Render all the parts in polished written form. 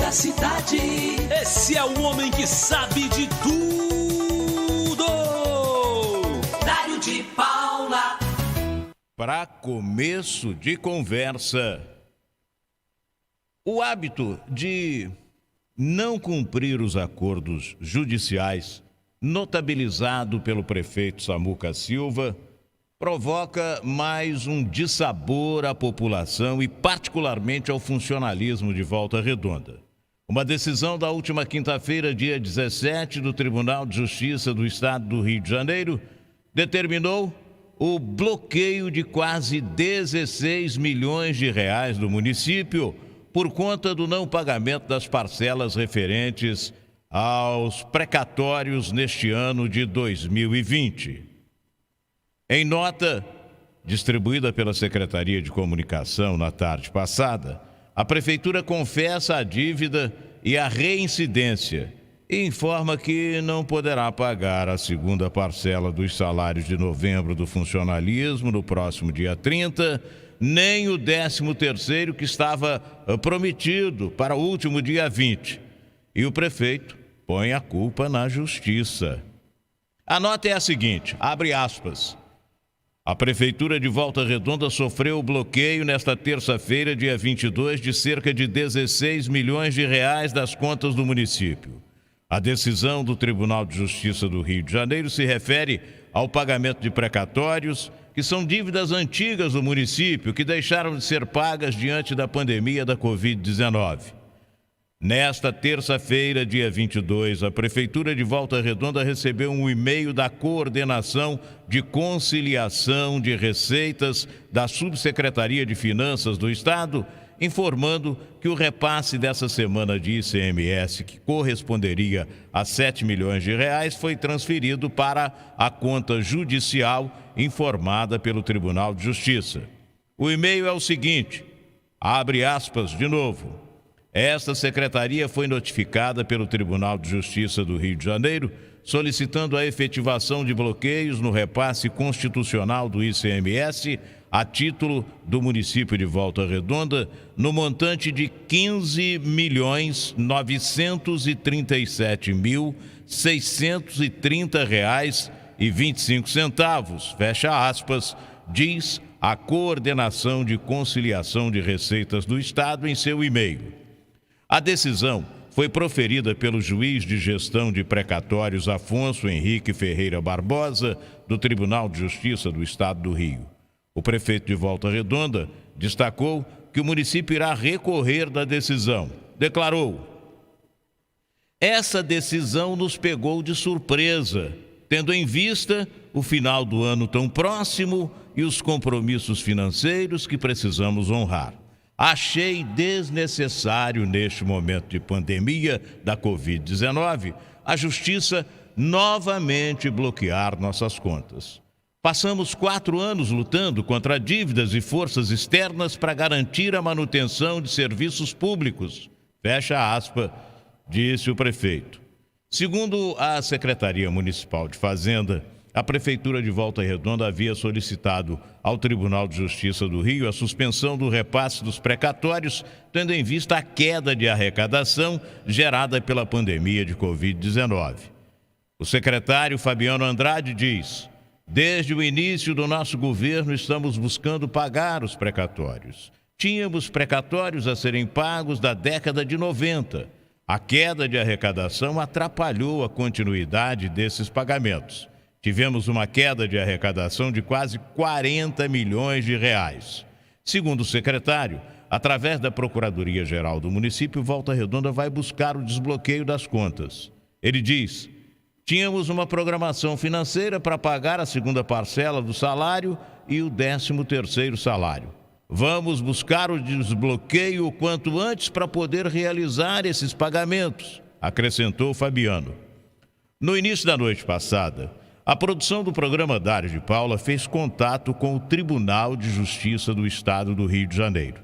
da cidade. Esse é o homem que sabe de tudo. Dário de Paula. Para começo de conversa, o hábito de não cumprir os acordos judiciais, notabilizado pelo prefeito Samuca Silva, provoca mais um dissabor à população e particularmente ao funcionalismo de Volta Redonda. Uma decisão da última quinta-feira, dia 17, do Tribunal de Justiça do Estado do Rio de Janeiro, determinou o bloqueio de quase 16 milhões de reais do município por conta do não pagamento das parcelas referentes aos precatórios neste ano de 2020. Em nota distribuída pela Secretaria de Comunicação na tarde passada, a Prefeitura confessa a dívida e a reincidência e informa que não poderá pagar a segunda parcela dos salários de novembro do funcionalismo no próximo dia 30, nem o 13º que estava prometido para o último dia 20. E o prefeito põe a culpa na Justiça. A nota é a seguinte, abre aspas. A Prefeitura de Volta Redonda sofreu o bloqueio nesta terça-feira, dia 22, de cerca de 16 milhões de reais das contas do município. A decisão do Tribunal de Justiça do Rio de Janeiro se refere ao pagamento de precatórios, que são dívidas antigas do município que deixaram de ser pagas diante da pandemia da Covid-19. Nesta terça-feira, dia 22, a Prefeitura de Volta Redonda recebeu um e-mail da Coordenação de Conciliação de Receitas da Subsecretaria de Finanças do Estado, informando que o repasse dessa semana de ICMS, que corresponderia a 7 milhões de reais, foi transferido para a conta judicial informada pelo Tribunal de Justiça. O e-mail é o seguinte, abre aspas de novo. Esta secretaria foi notificada pelo Tribunal de Justiça do Rio de Janeiro, solicitando a efetivação de bloqueios no repasse constitucional do ICMS a título do município de Volta Redonda, no montante de R$ 15.937.630,25, fecha aspas, diz a Coordenação de Conciliação de Receitas do Estado em seu e-mail. A decisão foi proferida pelo juiz de gestão de precatórios Afonso Henrique Ferreira Barbosa, do Tribunal de Justiça do Estado do Rio. O prefeito de Volta Redonda destacou que o município irá recorrer da decisão. Declarou: essa decisão nos pegou de surpresa, tendo em vista o final do ano tão próximo e os compromissos financeiros que precisamos honrar. Achei desnecessário, neste momento de pandemia da Covid-19, a Justiça novamente bloquear nossas contas. Passamos 4 anos lutando contra dívidas e forças externas para garantir a manutenção de serviços públicos. Fecha aspas, disse o prefeito. Segundo a Secretaria Municipal de Fazenda, a Prefeitura de Volta Redonda havia solicitado ao Tribunal de Justiça do Rio a suspensão do repasse dos precatórios, tendo em vista a queda de arrecadação gerada pela pandemia de Covid-19. O secretário Fabiano Andrade diz: desde o início do nosso governo estamos buscando pagar os precatórios. Tínhamos precatórios a serem pagos da década de 90. A queda de arrecadação atrapalhou a continuidade desses pagamentos. Tivemos uma queda de arrecadação de quase 40 milhões de reais. Segundo o secretário, através da Procuradoria-Geral do município, Volta Redonda vai buscar o desbloqueio das contas. Ele diz: tínhamos uma programação financeira para pagar a segunda parcela do salário e o 13º salário. Vamos buscar o desbloqueio o quanto antes para poder realizar esses pagamentos, acrescentou Fabiano. No início da noite passada, a produção do programa Dário de Paula fez contato com o Tribunal de Justiça do Estado do Rio de Janeiro.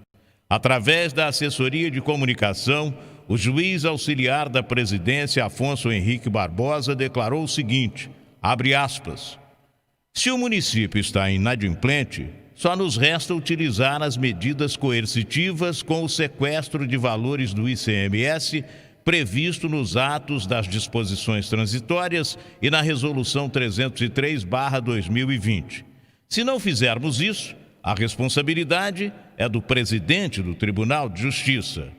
Através da assessoria de comunicação, o juiz auxiliar da presidência, Afonso Henrique Barbosa, declarou o seguinte, abre aspas, se o município está inadimplente, só nos resta utilizar as medidas coercitivas com o sequestro de valores do ICMS previsto nos atos das disposições transitórias e na Resolução 303/2020. Se não fizermos isso, a responsabilidade é do presidente do Tribunal de Justiça.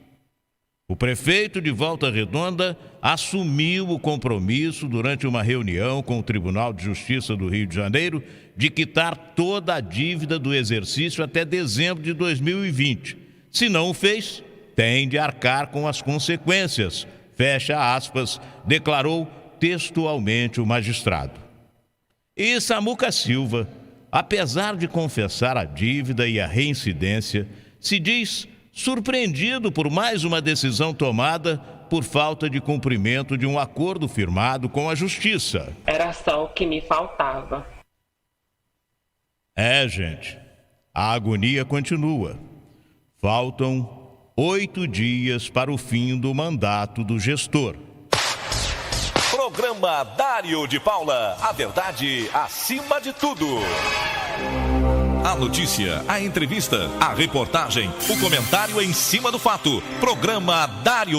O prefeito de Volta Redonda assumiu o compromisso durante uma reunião com o Tribunal de Justiça do Rio de Janeiro de quitar toda a dívida do exercício até dezembro de 2020. Se não o fez, tem de arcar com as consequências, fecha aspas, declarou textualmente o magistrado. E Samuca Silva, apesar de confessar a dívida e a reincidência, se diz surpreendido por mais uma decisão tomada por falta de cumprimento de um acordo firmado com a Justiça. Era só o que me faltava. Gente, a agonia continua. Faltam 8 dias para o fim do mandato do gestor. Programa Dário de Paula, a verdade acima de tudo. A notícia, a entrevista, a reportagem, o comentário em cima do fato. Programa Dário